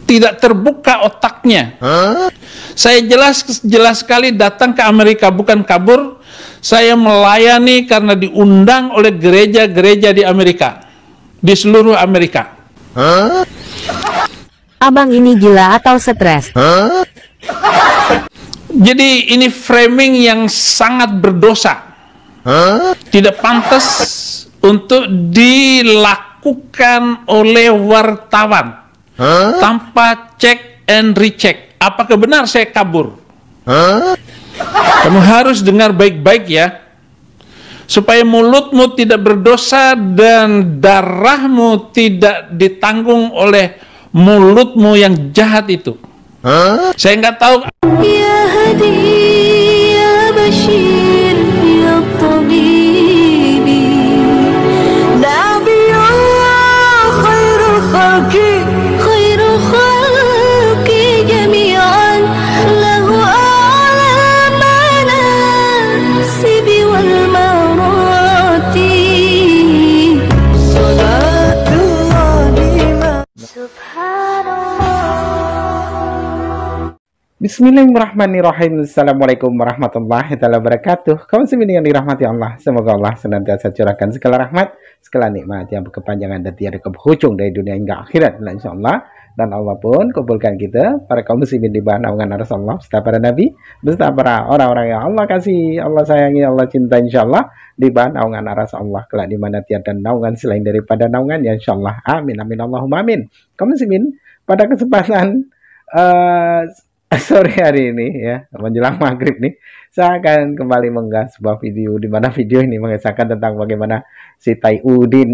tidak terbuka otaknya. Saya jelas sekali datang ke Amerika, bukan kabur. Saya melayani karena diundang oleh gereja-gereja di Amerika, di seluruh Amerika. Abang ini gila atau stres? Jadi ini framing yang sangat berdosa. Tidak pantas untuk dilakukan oleh wartawan tanpa cek and recheck. Apakah benar saya kabur? Kamu harus dengar baik-baik ya, supaya mulutmu tidak berdosa dan darahmu tidak ditanggung oleh mulutmu yang jahat itu. Saya nggak tahu. Ya Hadi, ya Bashir, ya Tabibi, Nabiyullah, khairul khalqi jami'an, lahu a'la manasibi wal marati, salatullahi subhanallah. Bismillahirrahmanirrahim. Assalamualaikum warahmatullahi wabarakatuh. Kaum muslimin yang dirahmati Allah, semoga Allah senantiasa curahkan segala rahmat, segala nikmat yang berkepanjangan dan tiada keberujung dari dunia hingga akhirat, insyaallah. Dan Allah pun kumpulkan kita para kaum muslimin di bawah naungan Rasulullah beserta para nabi, beserta para orang-orang yang Allah kasih, Allah sayangi, Allah cinta, insyaallah, di bawah naungan Rasulullah kelak di mana tiada naungan selain daripada naungan, ya insyaallah. Amin amin Allahumma amin. Kaum muslimin, pada kesempatan sore hari ini ya, menjelang maghrib nih, saya akan kembali mengunggah sebuah video di mana video ini mengisahkan tentang bagaimana si Taiudin.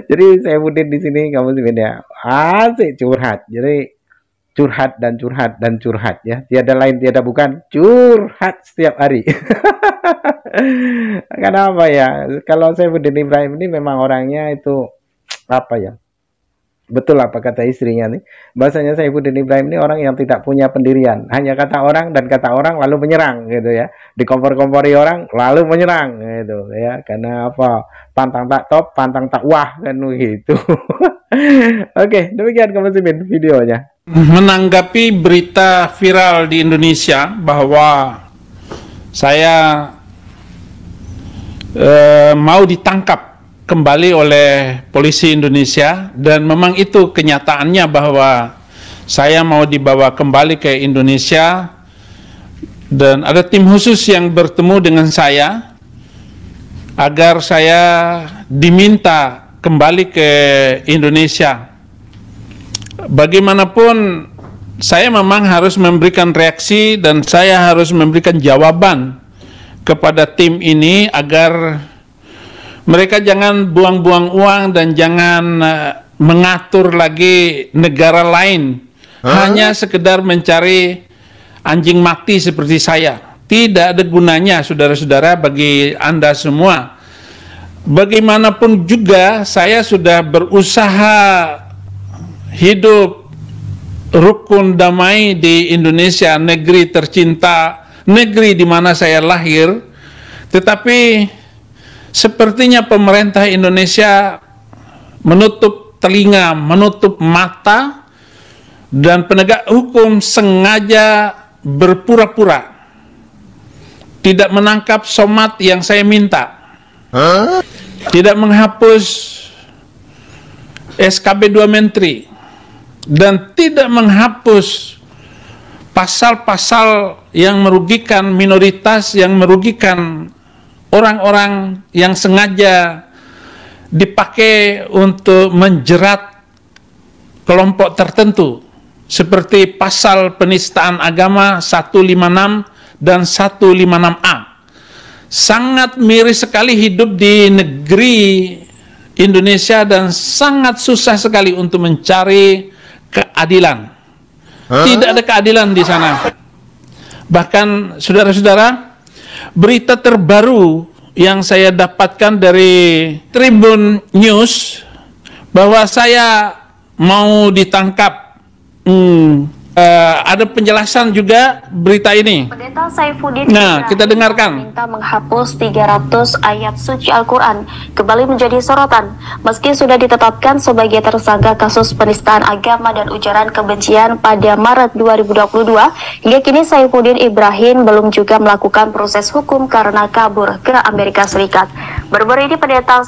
Jadi saya Udin di sini, kamu sih ya, asik curhat. Jadi curhat dan curhat dan curhat ya, tiada lain tiada bukan curhat setiap hari. Kenapa ya? Kalau saya Udin Ibrahim ini memang orangnya itu apa ya? Betul apa kata istrinya nih, bahasanya Saifuddin Ibrahim ini orang yang tidak punya pendirian, hanya kata orang dan kata orang lalu menyerang gitu ya, dikompor-kompori orang lalu menyerang gitu ya, karena apa, pantang tak top, pantang tak wah kan gitu. Oke, demikian kamu muslimin videonya. Menanggapi berita viral di Indonesia bahwa saya mau ditangkap kembali oleh polisi Indonesia, dan memang itu kenyataannya bahwa saya mau dibawa kembali ke Indonesia, dan ada tim khusus yang bertemu dengan saya agar saya diminta kembali ke Indonesia. Bagaimanapun saya memang harus memberikan reaksi dan saya harus memberikan jawaban kepada tim ini agar mereka jangan buang-buang uang dan jangan mengatur lagi negara lain hanya sekedar mencari anjing mati seperti saya. Tidak ada gunanya, saudara-saudara, bagi Anda semua. Bagaimanapun juga saya sudah berusaha hidup rukun damai di Indonesia, negeri tercinta, negeri di mana saya lahir, tetapi sepertinya pemerintah Indonesia menutup telinga, menutup mata, dan penegak hukum sengaja berpura-pura tidak menangkap somat yang saya minta, tidak menghapus SKB 2 Menteri, dan tidak menghapus pasal-pasal yang merugikan minoritas, yang merugikan orang-orang yang sengaja dipakai untuk menjerat kelompok tertentu, seperti pasal penistaan agama 156 dan 156A. Sangat miris sekali hidup di negeri Indonesia dan sangat susah sekali untuk mencari keadilan. Tidak ada keadilan di sana. Bahkan saudara-saudara, berita terbaru yang saya dapatkan dari Tribun News bahwa saya mau ditangkap Ada penjelasan juga berita ini. Pendeta Saifuddin Nah, Ibrahim kita dengarkan. minta menghapus 300 ayat suci Al-Quran kembali menjadi sorotan meski sudah ditetapkan sebagai tersangka kasus penistaan agama dan ujaran kebencian pada Maret 2022. Hingga kini Saifuddin Ibrahim belum juga melakukan proses hukum karena kabur ke Amerika Serikat. Baru-baru ini pendeta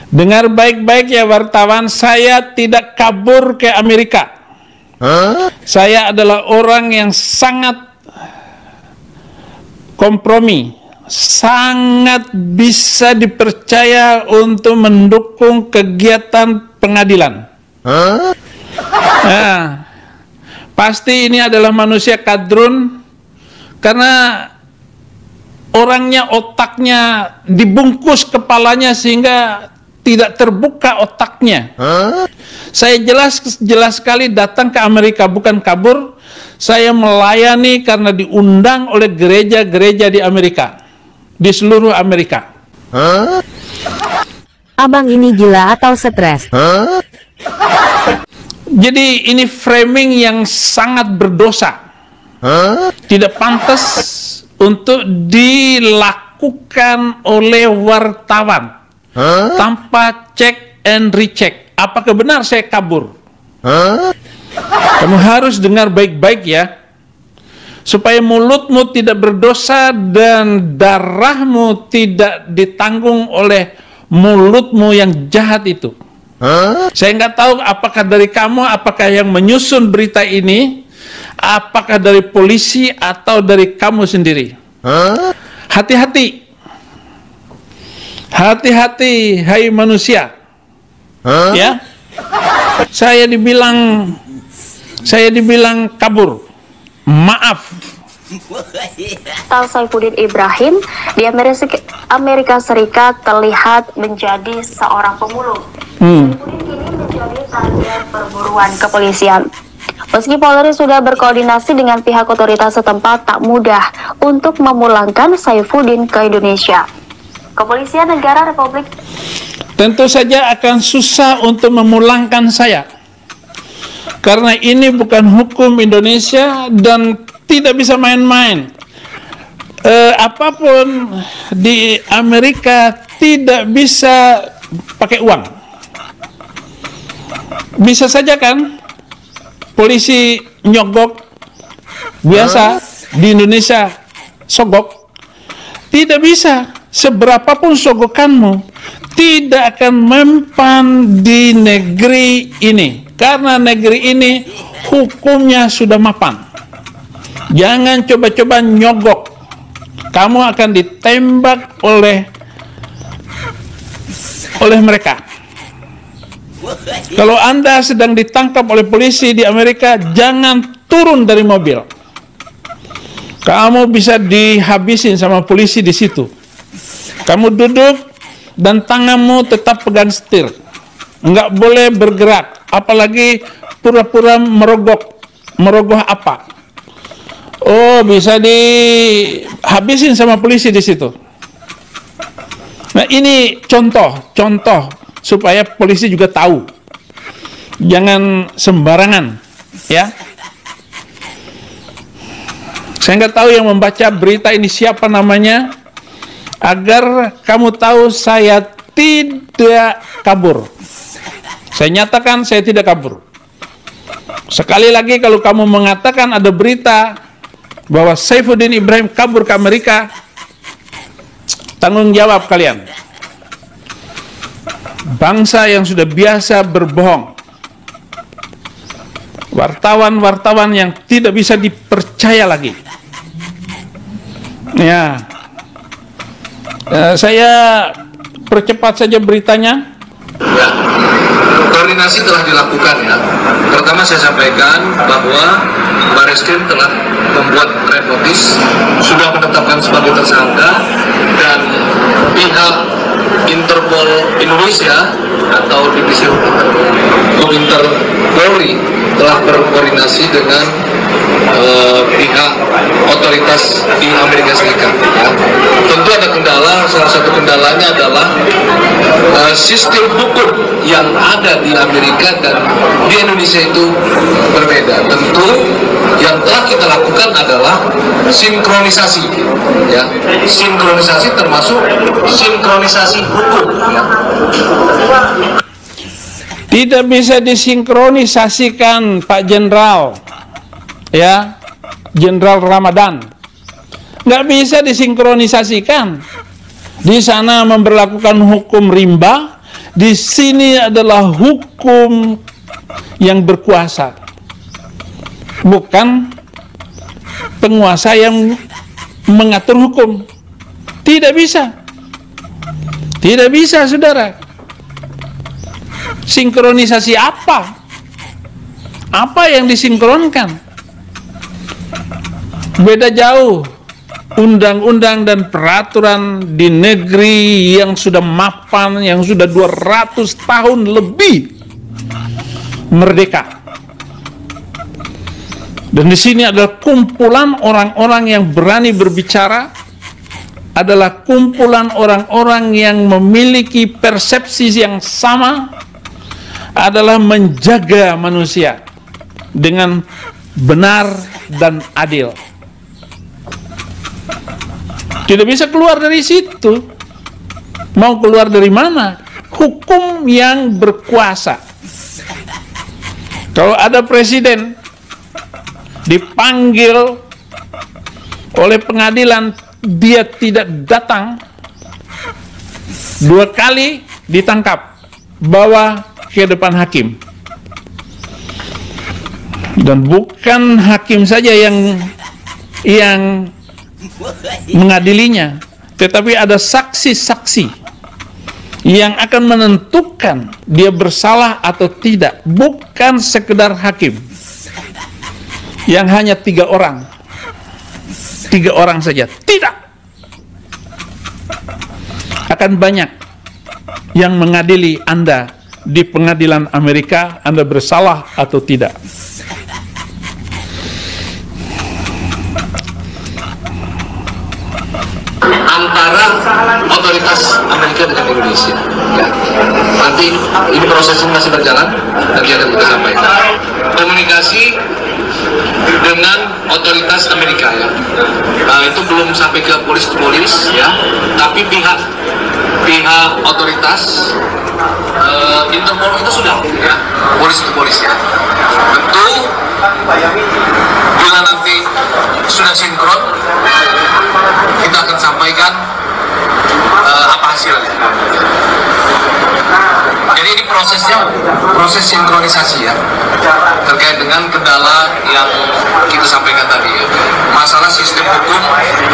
Dengar baik-baik ya wartawan, saya tidak kabur ke Amerika. Saya adalah orang yang sangat kompromi, sangat bisa dipercaya untuk mendukung kegiatan pengadilan. Nah, pasti ini adalah manusia kadrun karena orangnya, otaknya dibungkus kepalanya sehingga tidak terbuka otaknya. Saya jelas sekali datang ke Amerika bukan kabur. Saya melayani karena diundang oleh gereja-gereja di Amerika, di seluruh Amerika. Abang ini gila atau stres? Jadi ini framing yang sangat berdosa. Tidak pantas untuk dilakukan oleh wartawan tanpa cek and recheck. Apakah benar saya kabur? Kamu harus dengar baik-baik ya, supaya mulutmu tidak berdosa dan darahmu tidak ditanggung oleh mulutmu yang jahat itu. Saya nggak tahu apakah dari kamu, apakah yang menyusun berita ini, apakah dari polisi atau dari kamu sendiri. Hati-hati, hati-hati, hai manusia. Ya, saya dibilang kabur. Maaf. Saifuddin Ibrahim di Amerika Serikat terlihat menjadi seorang pemulung. Saifuddin kini menjadi target perburuan kepolisian. Meski Polri sudah berkoordinasi dengan pihak otoritas setempat, tak mudah untuk memulangkan Saifuddin ke Indonesia. Kepolisian Negara Republik Tentu saja akan susah untuk memulangkan saya, karena ini bukan hukum Indonesia dan tidak bisa main-main. Apapun di Amerika tidak bisa pakai uang. Bisa saja kan polisi nyogok biasa, di Indonesia sogok. Tidak bisa. Seberapapun sogokanmu tidak akan mempan di negeri ini, karena negeri ini hukumnya sudah mapan. Jangan coba-coba nyogok, kamu akan ditembak oleh mereka. Kalau Anda sedang ditangkap oleh polisi di Amerika, jangan turun dari mobil. Kamu bisa dihabisin sama polisi di situ. Kamu duduk dan tanganmu tetap pegang setir, nggak boleh bergerak, apalagi pura-pura merogoh apa. Oh, bisa dihabisin sama polisi di situ. Nah, ini contoh supaya polisi juga tahu, jangan sembarangan, ya. Saya nggak tahu yang membaca berita ini siapa namanya. Agar kamu tahu saya tidak kabur. Saya nyatakan saya tidak kabur. Sekali lagi kalau kamu mengatakan ada berita bahwa Saifuddin Ibrahim kabur ke Amerika, tanggung jawab kalian. Bangsa yang sudah biasa berbohong. Wartawan-wartawan yang tidak bisa dipercaya lagi. Ya. Saya percepat saja beritanya. Ya, koordinasi telah dilakukan ya. Pertama saya sampaikan bahwa Barreskrim telah membuat red notice, sudah menetapkan sebagai tersangka, dan pihak Interpol Indonesia atau Divisi Hukum Inter Polri telah telah berkoordinasi dengan pihak otoritas di Amerika Serikat. Ya. Tentu ada kendala, salah satu kendalanya adalah sistem hukum yang ada di Amerika dan di Indonesia itu berbeda. Tentu yang telah kita lakukan adalah sinkronisasi, ya, sinkronisasi termasuk sinkronisasi hukum. Ya. Tidak bisa disinkronisasikan, Pak Jenderal, ya, Jenderal Ramadan. Nggak bisa disinkronisasikan. Di sana memberlakukan hukum rimba, di sini adalah hukum yang berkuasa, bukan penguasa yang mengatur hukum. Tidak bisa. Tidak bisa, saudara. Sinkronisasi apa? Apa yang disinkronkan? Beda jauh. Undang-undang dan peraturan di negeri yang sudah mapan, yang sudah 200 tahun lebih merdeka. Dan di sini adalah kumpulan orang-orang yang berani berbicara, adalah kumpulan orang-orang yang memiliki persepsi yang sama, adalah menjaga manusia dengan benar dan adil. Tidak bisa keluar dari situ. Mau keluar dari mana? Hukum yang berkuasa. Kalau ada presiden dipanggil oleh pengadilan, dia tidak datang, 2 kali ditangkap, bawa ke depan hakim. Dan bukan hakim saja yang mengadilinya, tetapi ada saksi-saksi yang akan menentukan dia bersalah atau tidak, bukan sekedar hakim yang hanya 3 orang. 3 orang saja, tidak. Akan banyak yang mengadili Anda di pengadilan Amerika, Anda bersalah atau tidak. Antara otoritas Amerika dengan Indonesia, ya. Nanti ini prosesnya masih berjalan, nanti akan kita sampaikan. Komunikasi dengan otoritas Amerika, ya. Itu belum sampai ke polis ya, tapi pihak otoritas Interpol itu sudah, ya, polis ya. Tentu bila nanti sudah sinkron, kita akan sampaikan apa hasilnya. Jadi ini proses sinkronisasi, ya, terkait dengan kendala yang kita sampaikan tadi, ya. Masalah sistem hukum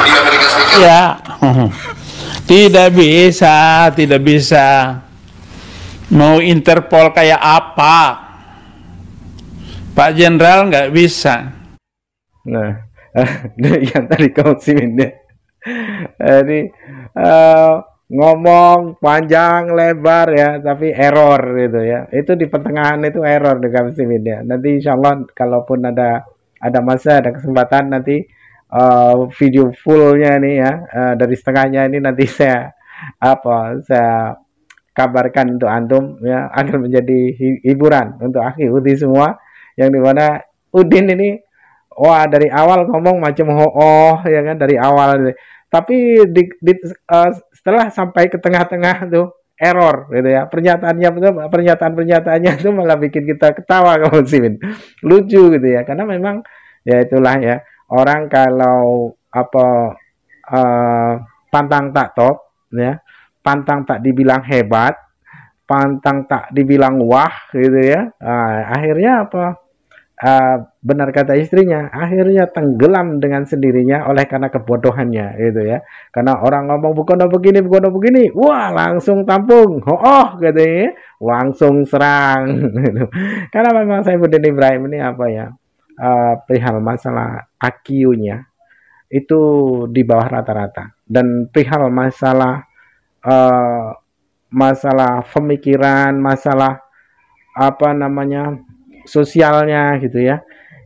di Amerika Serikat. Ya, tidak bisa. Mau Interpol kayak apa, Pak Jenderal, nggak bisa. Nah, yang tadi kau siminnya, ini ngomong panjang lebar ya, tapi error gitu ya. Itu di pertengahan itu error di kau siminnya. Nanti insya Allah kalaupun ada masa, ada kesempatan nanti video fullnya nih ya, dari setengahnya ini nanti saya kabarkan untuk antum ya, agar menjadi hiburan untuk akhi Udin semua, yang dimana Udin ini wah dari awal ngomong macam ya kan, dari awal, tapi setelah sampai ke tengah-tengah tuh error gitu ya, pernyataannya tuh malah bikin kita ketawa kaum muslimin, lucu gitu ya, karena memang ya itulah ya, orang kalau pantang tak top ya, pantang tak dibilang hebat, pantang tak dibilang wah gitu ya. Akhirnya benar kata istrinya, akhirnya tenggelam dengan sendirinya oleh karena kebodohannya gitu ya. Karena orang ngomong bukan begini, wah langsung tampung, gitu ya, langsung serang gitu. Karena memang Saifuddin Ibrahim ini perihal masalah IQ-nya itu di bawah rata-rata, dan perihal masalah pemikiran, masalah sosialnya gitu ya,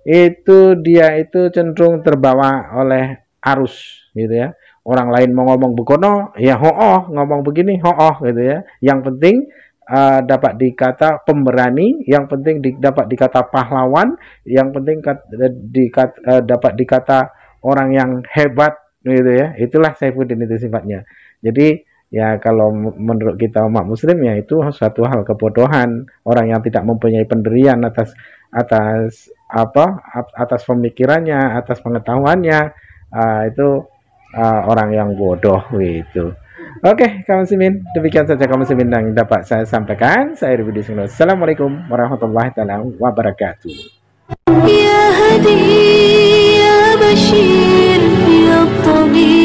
itu dia itu cenderung terbawa oleh arus gitu ya. Orang lain mau ngomong begono, ya hooh, ngomong begini hooh gitu ya. Yang penting dapat dikata pemberani, yang penting dapat dikata pahlawan, yang penting dapat dikata orang yang hebat gitu ya. Itulah Saifuddin itu sifatnya. Jadi ya kalau menurut kita umat muslim ya itu suatu hal kebodohan, orang yang tidak mempunyai pendirian atas atas pemikirannya, atas pengetahuannya, itu orang yang bodoh gitu. Oke, kaum muslimin, demikian saja kaum muslimin yang dapat saya sampaikan. Saya Ribudi Sungguh. Assalamualaikum warahmatullahi wabarakatuh. يا هدي يا بشير يا طبيب